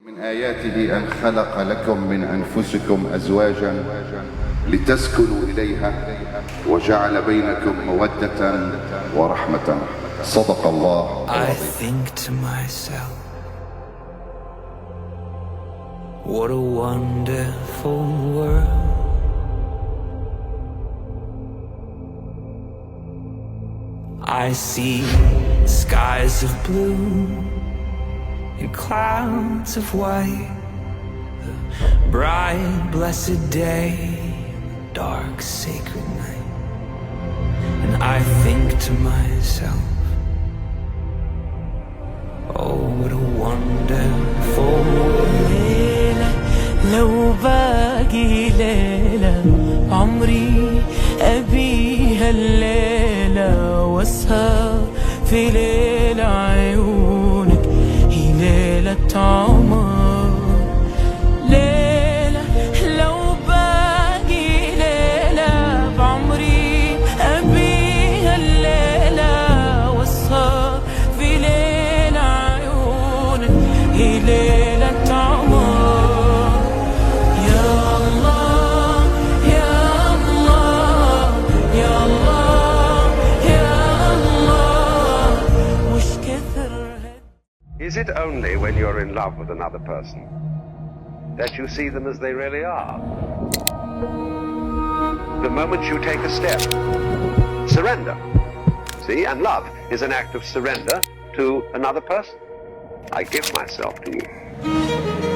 من آياته أن خلق لكم من أنفسكم أزواجا لتسكنوا إليها وجعل بينكم مودة ورحمة. صدق الله I العظيم. think to myself, what a wonderful world. I see skies of blue and clouds of white, the bright blessed day, the dark sacred night. And I think to myself, oh, what a wonderful world. ليلة لو باقي ليلة عمري أبيها الليلة واسهر في ليلة عيونك، هي ليلة عمر. ليلة لو باقي ليلة بعمري أبيها الليلة واسهر في ليلة عيونك، هي ليلة عمر. يا الله يا الله يا الله يا الله وش كثر. Is it only when you're in love with another person that you see them as they really are? The moment you take a step, surrender. See, and love is an act of surrender to another person. I give myself to you.